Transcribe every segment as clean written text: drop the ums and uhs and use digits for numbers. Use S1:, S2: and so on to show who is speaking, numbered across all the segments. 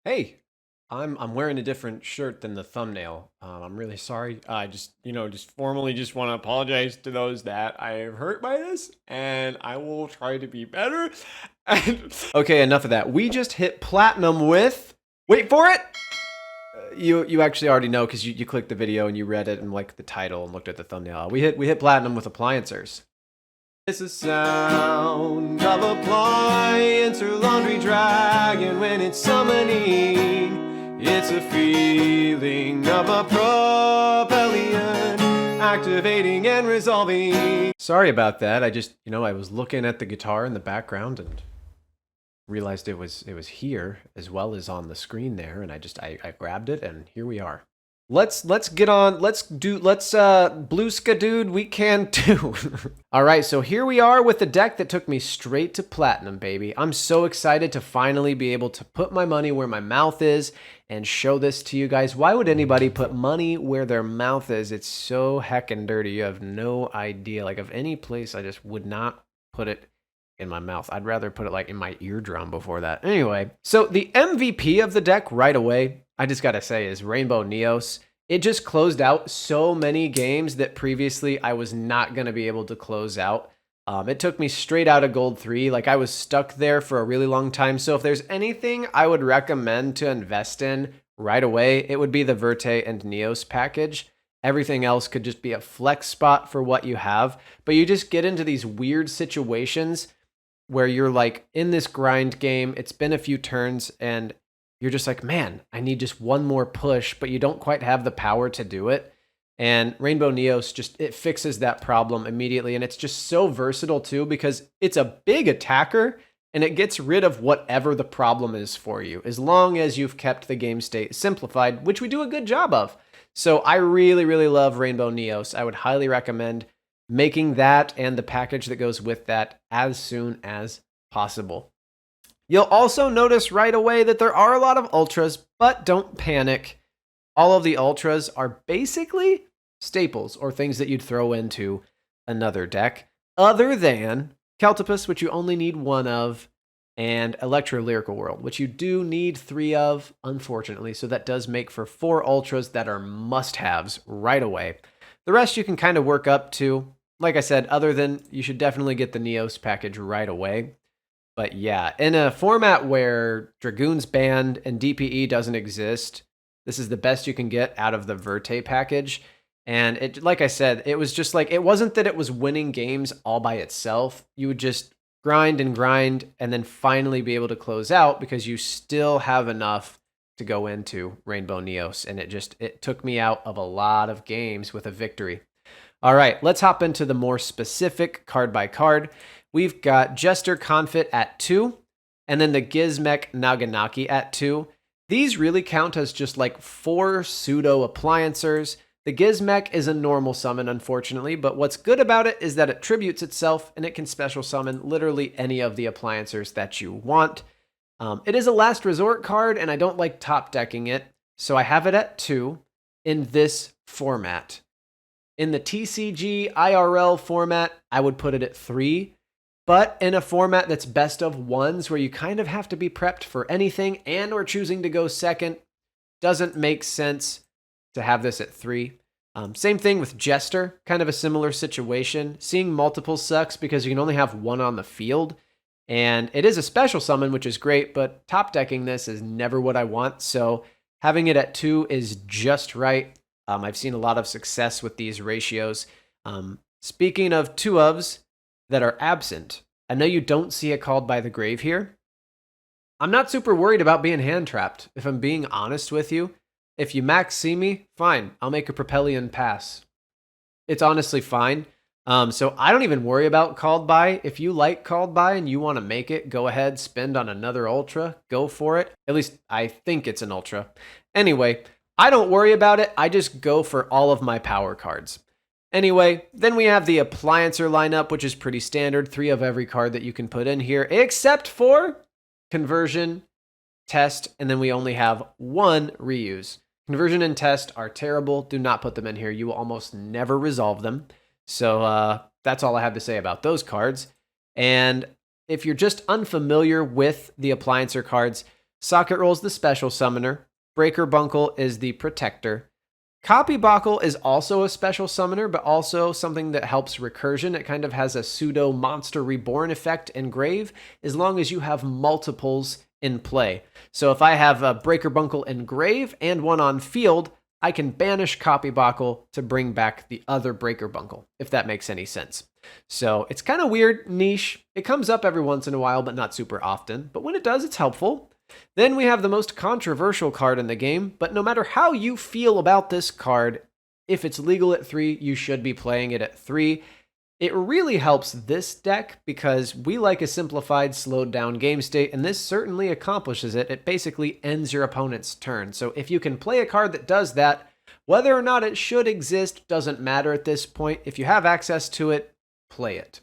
S1: Hey, I'm wearing a different shirt than the thumbnail. I'm really sorry. I just formally just want to apologize to those that I have hurt by this, and I will try to be better. And okay, enough of that. We just hit platinum with. Wait for it. You actually already know because you clicked the video and you read it and liked the title and looked at the thumbnail. We hit platinum with Appliancers. It's the sound of appliancer laundry dragon when it's summoning. It's a feeling of a propellion activating and resolving. Sorry about that. I was looking at the guitar in the background and realized it was here as well as on the screen there, and I grabbed it and here we are. Let's get on. Let's Blueska dude, we can too. All right, so here we are with the deck that took me straight to platinum, baby. I'm so excited to finally be able to put my money where my mouth is and show this to you guys. Why would anybody put money where their mouth is? It's so heckin' dirty. You have no idea. Like, of any place, I just would not put it in my mouth. I'd rather put it like in my eardrum before that. Anyway, so the MVP of the deck right away, I just gotta say, is Rainbow Neos. It just closed out so many games that previously I was not gonna be able to close out. It took me straight out of Gold 3. Like, I was stuck there for a really long time. So if there's anything I would recommend to invest in right away, it would be the Verte and Neos package. Everything else could just be a flex spot for what you have. But you just get into these weird situations where you're like in this grind game, it's been a few turns, and you're just like, man, I need just one more push, but you don't quite have the power to do it. And Rainbow Neos it fixes that problem immediately. And it's just so versatile too, because it's a big attacker and it gets rid of whatever the problem is for you, as long as you've kept the game state simplified, which we do a good job of. So I really, really love Rainbow Neos. I would highly recommend making that and the package that goes with that as soon as possible. You'll also notice right away that there are a lot of ultras, but don't panic. All of the ultras are basically staples or things that you'd throw into another deck, other than Celtopus, which you only need one of, and Electro Lyrical World, which you do need 3 of, unfortunately. So that does make for 4 ultras that are must-haves right away. The rest you can kind of work up to. Like I said, other than you should definitely get the Neos package right away. But yeah, in a format where Dragoon's banned and DPE doesn't exist, this is the best you can get out of the Verte package. And it, like I said, it was just like, it wasn't that it was winning games all by itself. You would just grind and then finally be able to close out because you still have enough to go into Rainbow Neos. And it took me out of a lot of games with a victory. All right, let's hop into the more specific card by card. We've got Jester Confit at 2, and then the Gizmek Naganaki at 2. These really count as just like 4 pseudo appliancers. The Gizmek is a normal summon, unfortunately, but what's good about it is that it tributes itself and it can special summon literally any of the appliancers that you want. It is a last resort card, and I don't like top decking it, so I have it at 2 in this format. In the TCG IRL format, I would put it at 3. But in a format that's best of ones, where you kind of have to be prepped for anything and or choosing to go second, doesn't make sense to have this at 3. Same thing with Jester, kind of a similar situation. Seeing multiples sucks because you can only have 1 on the field. And it is a special summon, which is great, but top decking this is never what I want. So having it at 2 is just right. I've seen a lot of success with these ratios. Speaking of 2-ofs that are absent, I know you don't see a Called by the Grave here. I'm not super worried about being hand trapped, if I'm being honest with you. If you max see me, fine, I'll make a Propellion pass. It's honestly fine. So I don't even worry about Called by. If you like Called by and you want to make it, go ahead, spend on another Ultra, go for it. At least I think it's an Ultra. Anyway, I don't worry about it. I just go for all of my power cards. Anyway, then we have the Appliancer lineup, which is pretty standard. 3 of every card that you can put in here, except for Conversion, Test, and then we only have 1 Reuse. Conversion and Test are terrible. Do not put them in here. You will almost never resolve them. So that's all I have to say about those cards. And if you're just unfamiliar with the Appliancer cards, Socket Roll's the special summoner. Breaker Bunkle is the protector. Copybuckle is also a special summoner, but also something that helps recursion. It kind of has a pseudo monster reborn effect in Grave, as long as you have multiples in play. So if I have a Breaker Bunkle in Grave and one on field, I can banish Copybuckle to bring back the other Breaker Bunkle, if that makes any sense. So it's kind of weird, niche. It comes up every once in a while, but not super often. But when it does, it's helpful. Then we have the most controversial card in the game, but no matter how you feel about this card, if it's legal at 3, you should be playing it at 3. It really helps this deck because we like a simplified, slowed down game state, and this certainly accomplishes it. It basically ends your opponent's turn. So if you can play a card that does that, whether or not it should exist doesn't matter at this point. If you have access to it, play it.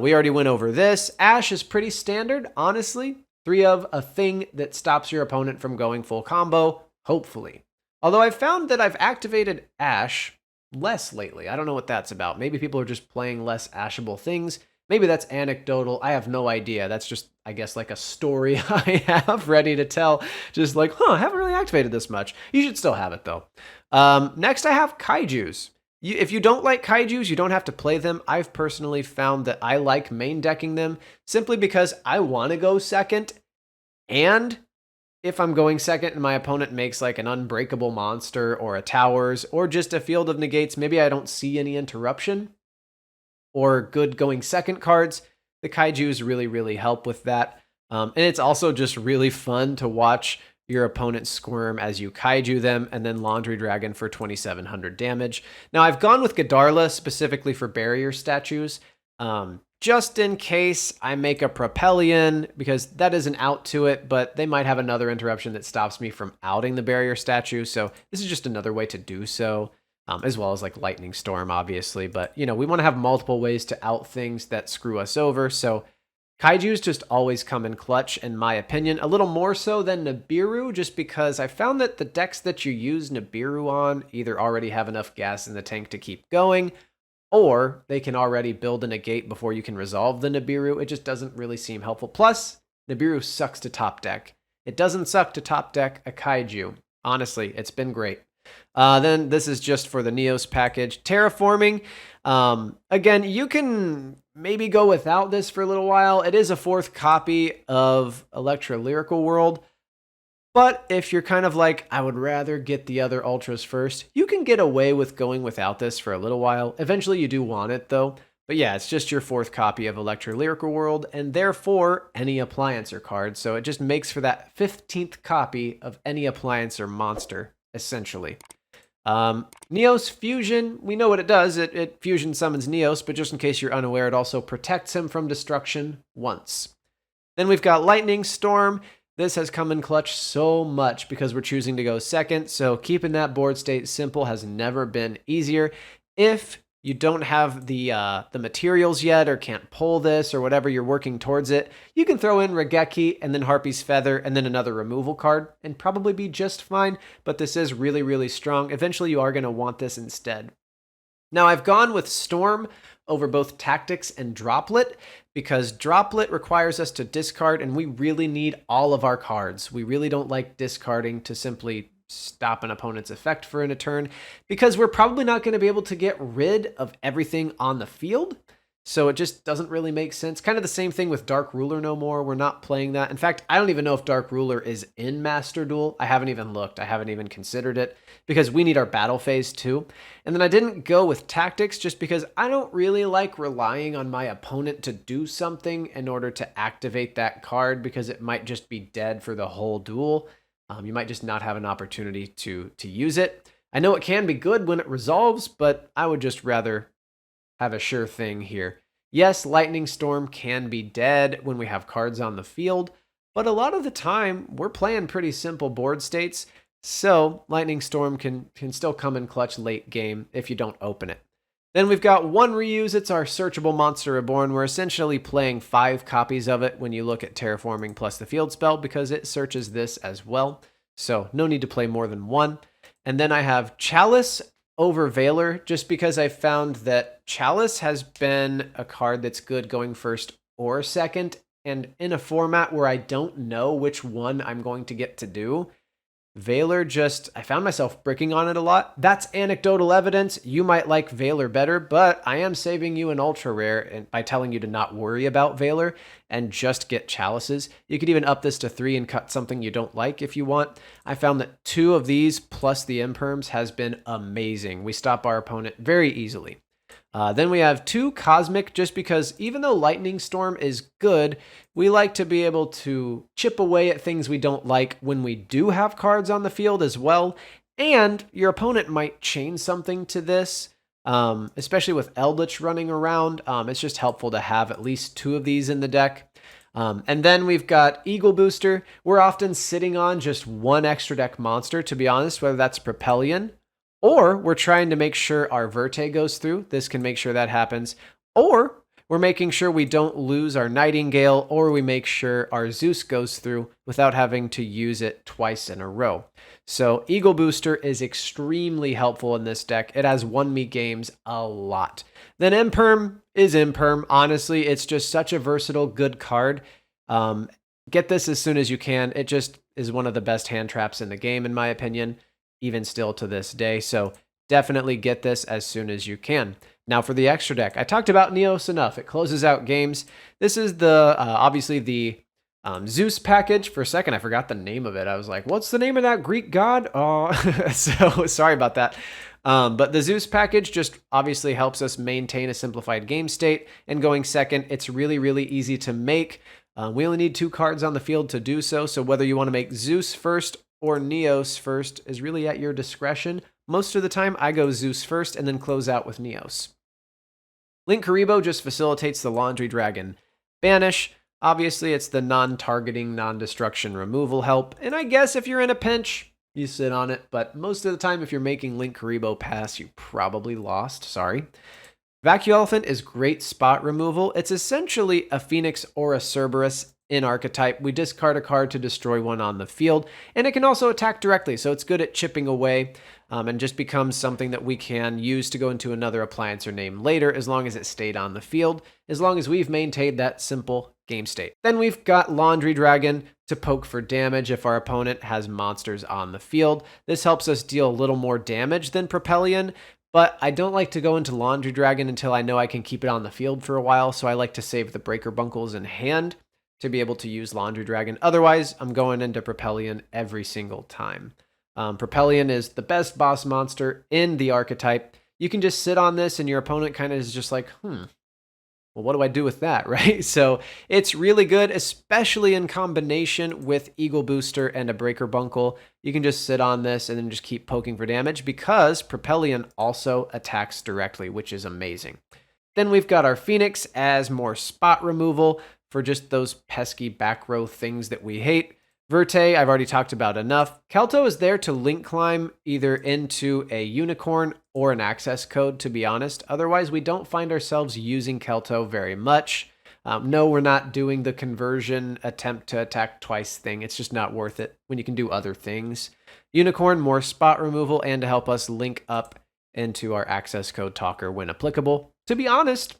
S1: We already went over this. Ash is pretty standard, honestly. 3 of a thing that stops your opponent from going full combo, hopefully. Although I've found that I've activated Ash less lately. I don't know what that's about. Maybe people are just playing less ashable things. Maybe that's anecdotal. I have no idea. That's just, I guess, like a story I have ready to tell. Just like, I haven't really activated this much. You should still have it, though. Next, I have Kaijus. If you don't like Kaijus, you don't have to play them. I've personally found that I like main decking them simply because I want to go second. And if I'm going second and my opponent makes like an unbreakable monster or a towers or just a field of negates, maybe I don't see any interruption or good going second cards, the Kaijus really, really help with that. And it's also just really fun to watch your opponent squirm as you Kaiju them, and then Laundry Dragon for 2,700 damage. Now, I've gone with Godarla specifically for barrier statues, just in case I make a Propellion, because that is an out to it, but they might have another interruption that stops me from outing the barrier statue, so this is just another way to do so, as well as like Lightning Storm, obviously, but, we want to have multiple ways to out things that screw us over, so Kaijus just always come in clutch, in my opinion, a little more so than Nibiru, just because I found that the decks that you use Nibiru on either already have enough gas in the tank to keep going, or they can already build a negate before you can resolve the Nibiru. It just doesn't really seem helpful. Plus, Nibiru sucks to top deck. It doesn't suck to top deck a Kaiju. Honestly, it's been great. Then this is just for the Neos package. Terraforming. Again, you can maybe go without this for a little while. It is a 4th copy of Electra Lyrical World. But if you're kind of like, I would rather get the other Ultras first, you can get away with going without this for a little while. Eventually you do want it though. But yeah, it's just your 4th copy of Electra Lyrical World, and therefore any Appliancer card. So it just makes for that 15th copy of any Appliancer monster, essentially. Neos Fusion, we know what it does. It fusion summons Neos, but just in case you're unaware, it also protects him from destruction once. Then we've got Lightning Storm. This has come in clutch so much because we're choosing to go second, so keeping that board state simple has never been easier. If you don't have the materials yet or can't pull this or whatever, you're working towards it, you can throw in Regeki and then Harpy's Feather and then another removal card and probably be just fine, but this is really, really strong. Eventually you are going to want this instead. Now I've gone with Storm over both Tactics and Droplet because Droplet requires us to discard, and we really need all of our cards. We really don't like discarding to simply stop an opponent's effect for a turn because we're probably not going to be able to get rid of everything on the field. So it just doesn't really make sense. Kind of the same thing with Dark Ruler no more. We're not playing that. In fact, I don't even know if Dark Ruler is in Master Duel. I haven't even looked. I haven't even considered it because we need our battle phase too. And then I didn't go with Tactics just because I don't really like relying on my opponent to do something in order to activate that card because it might just be dead for the whole duel. You might just not have an opportunity to use it. I know it can be good when it resolves, but I would just rather have a sure thing here. Yes, Lightning Storm can be dead when we have cards on the field, but a lot of the time we're playing pretty simple board states, so Lightning Storm can still come in clutch late game if you don't open it. Then we've got one reuse. It's our Searchable Monster Reborn. We're essentially playing 5 copies of it when you look at Terraforming plus the field spell because it searches this as well, so no need to play more than 1. And then I have Chalice over Valor, just because I found that Chalice has been a card that's good going first or second, And in a format where I don't know which one I'm going to get to do, Valor I found myself bricking on it a lot. That's anecdotal evidence. You might like Valor better, but I am saving you an ultra rare by telling you to not worry about Valor and just get chalices. You could even up this to 3 and cut something you don't like if you want. I found that 2 of these plus the imperms has been amazing. We stop our opponent very easily. Then we have 2 Cosmic, just because even though Lightning Storm is good, we like to be able to chip away at things we don't like when we do have cards on the field as well. And your opponent might chain something to this, especially with Eldritch running around. It's just helpful to have at least 2 of these in the deck. And then we've got Eagle Booster. We're often sitting on just 1 extra deck monster, to be honest, whether that's Propellion, or we're trying to make sure our Verte goes through. This can make sure that happens. Or we're making sure we don't lose our Nightingale, or we make sure our Zeus goes through without having to use it twice in a row. So Eagle Booster is extremely helpful in this deck. It has won me games a lot. Then Imperm is Imperm. Honestly, it's just such a versatile, good card. Get this as soon as you can. It just is one of the best hand traps in the game, in my opinion, even still to this day. So definitely get this as soon as you can. Now for the extra deck, I talked about Neos enough. It closes out games. This is the obviously the Zeus package. For a second, I forgot the name of it. I was like, what's the name of that Greek god? Oh, so sorry about that. But the Zeus package just obviously helps us maintain a simplified game state. And going second, it's really, really easy to make. We only need 2 cards on the field to do so. So whether you want to make Zeus first or Neos first is really at your discretion. Most of the time, I go Zeus first and then close out with Neos. Linkuriboh just facilitates the Laundry Dragon banish. Obviously, it's the non-targeting, non-destruction removal help. And I guess if you're in a pinch, you sit on it. But most of the time, if you're making Linkuriboh pass, you probably lost. Sorry. Vacuum Elephant is great spot removal. It's essentially a Phoenix or a Cerberus in archetype. We discard a card to destroy one on the field, and it can also attack directly, so it's good at chipping away, and just becomes something that we can use to go into another appliancer name later, as long as it stayed on the field, as long as we've maintained that simple game state. Then we've got Laundry Dragon to poke for damage if our opponent has monsters on the field. This helps us deal a little more damage than Propellion, but I don't like to go into Laundry Dragon until I know I can keep it on the field for a while, so I like to save the Breaker Bunkles in hand to be able to use Laundry Dragon. Otherwise, I'm going into Propellion every single time. Propellion is the best boss monster in the archetype. You can just sit on this and your opponent kind of is just like, well, what do I do with that, right? So it's really good, especially in combination with Eagle Booster and a Breaker Bunkle. You can just sit on this and then just keep poking for damage because Propellion also attacks directly, which is amazing. Then we've got our Phoenix as more spot removal for just those pesky back row things that we hate. Verte, I've already talked about enough. Kelto is there to link climb either into a unicorn or an access code, to be honest. Otherwise, we don't find ourselves using Kelto very much. No, we're not doing the conversion attempt to attack twice thing. It's just not worth it when you can do other things. Unicorn, more spot removal, and to help us link up into our access code talker when applicable. To be honest,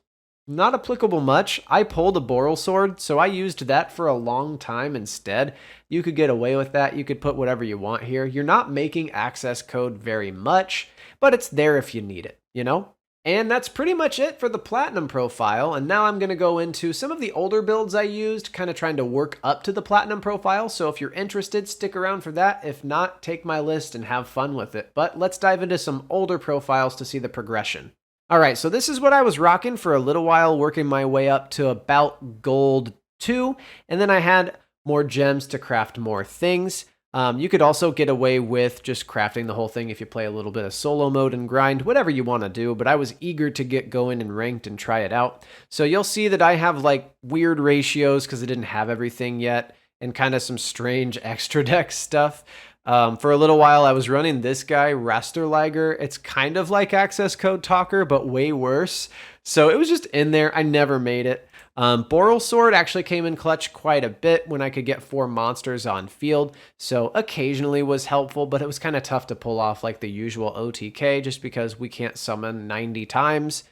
S1: not applicable much. I pulled a Boral Sword, so I used that for a long time instead. You could get away with that. You could put whatever you want here. You're not making access code very much, but it's there if you need it, you know? And that's pretty much it for the Platinum profile. And now I'm going to go into some of the older builds I used, kind of trying to work up to the Platinum profile. So if you're interested, stick around for that. If not, take my list and have fun with it. But let's dive into some older profiles to see the progression. All right, so this is what I was rocking for a little while, working my way up to about gold 2, and then I had more gems to craft more things. You could also get away with just crafting the whole thing if you play a little bit of solo mode and grind, whatever you want to do, but I was eager to get going and ranked and try it out. So you'll see that I have like weird ratios because I didn't have everything yet, and kind of some strange extra deck stuff. For a little while, I was running this guy, Rasterliger. It's kind of like Access Code Talker, but way worse. So it was just in there. I never made it. Boral Sword actually came in clutch quite a bit when I could get 4 monsters on field. So occasionally was helpful, but it was kind of tough to pull off like the usual OTK just because we can't summon 90 times.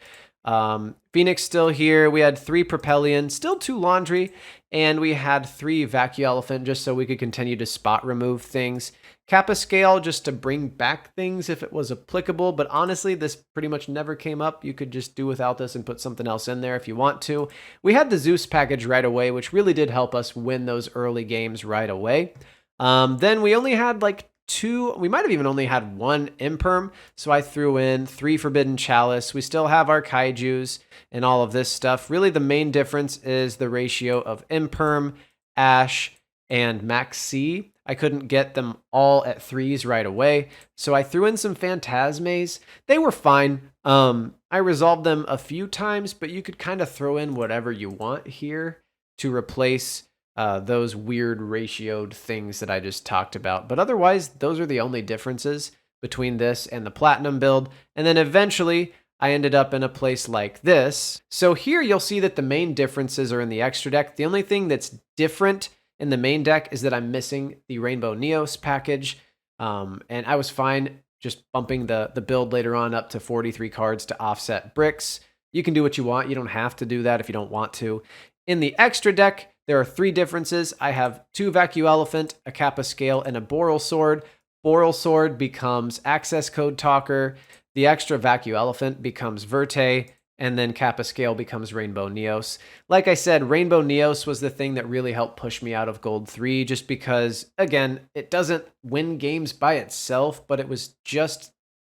S1: Phoenix still here. We had 3 Propellion, still 2 Laundry, and we had 3 Vacuum Elephant just so we could continue to spot remove things. Kappa Scale just to bring back things if it was applicable, but honestly, this pretty much never came up. You could just do without this and put something else in there if you want to. We had the Zeus package right away, which really did help us win those early games right away. Then we only had like 2, we might have even only had 1 Imperm, so I threw in 3 Forbidden Chalice. We still have our Kaijus and all of this stuff. Really, the main difference is the ratio of Imperm, Ash, and Max C. I couldn't get them all at 3s right away, so I threw in some Phantasmes. They were fine. I resolved them a few times, but you could kind of throw in whatever you want here to replace those weird ratioed things that I just talked about. But otherwise, those are the only differences between this and the Platinum build. And then eventually, I ended up in a place like this. So here you'll see that the main differences are in the extra deck. The only thing that's different in the main deck is that I'm missing the Rainbow Neos package. And I was fine just bumping the build later on up to 43 cards to offset bricks. You can do what you want. You don't have to do that if you don't want to. In the extra deck, there are 3 differences. I have 2 Vacuum Elephant, a Kappa Scale, and a Boral Sword. Boral Sword becomes Access Code Talker. The extra Vacuum Elephant becomes Verte, and then Kappa Scale becomes Rainbow Neos. Like I said, Rainbow Neos was the thing that really helped push me out of Gold 3, just because, again, it doesn't win games by itself, but it was just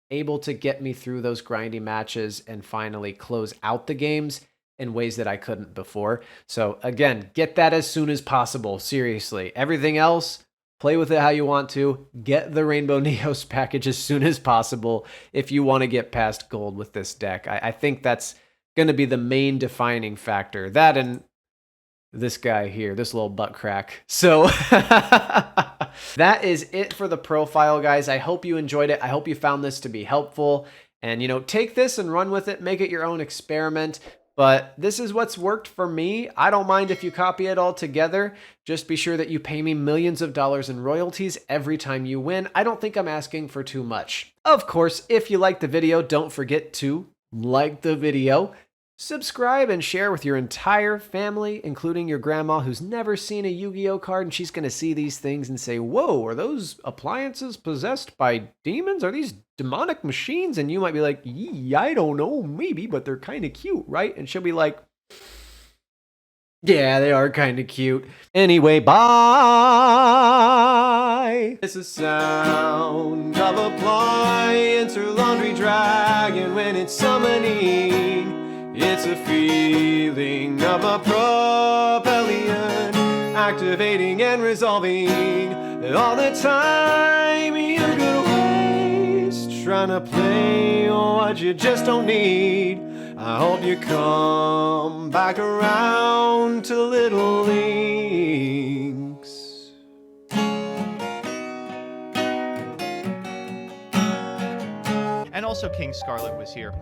S1: able to get me through those grindy matches and finally close out the games in ways that I couldn't before. So again, get that as soon as possible. Seriously. Everything else, play with it how you want to. Get the Rainbow Neos package as soon as possible if you want to get past gold with this deck. I think that's going to be the main defining factor. That and this guy here, this little butt crack. So that is it for the profile, guys. I hope you enjoyed it. I hope you found this to be helpful. And, take this and run with it. Make it your own experiment. But this is what's worked for me. I don't mind if you copy it all together. Just be sure that you pay me millions of dollars in royalties every time you win. I don't think I'm asking for too much. Of course, if you liked the video, don't forget to like the video, subscribe, and share with your entire family, including your grandma who's never seen a Yu-Gi-Oh card, and she's going to see these things and say, whoa, are those appliances possessed by demons? Are these demonic machines? And you might be like, yeah, I don't know, maybe, but they're kind of cute, right? And she'll be like, yeah, they are kind of cute. Anyway, bye! It's the sound of appliance or laundry dragon when it's summoning. It's a feeling of a Propellion activating and resolving all the time you could waste trying to play what you just don't need. I hope you come back around to Little Links.
S2: And also King Scarlet was here.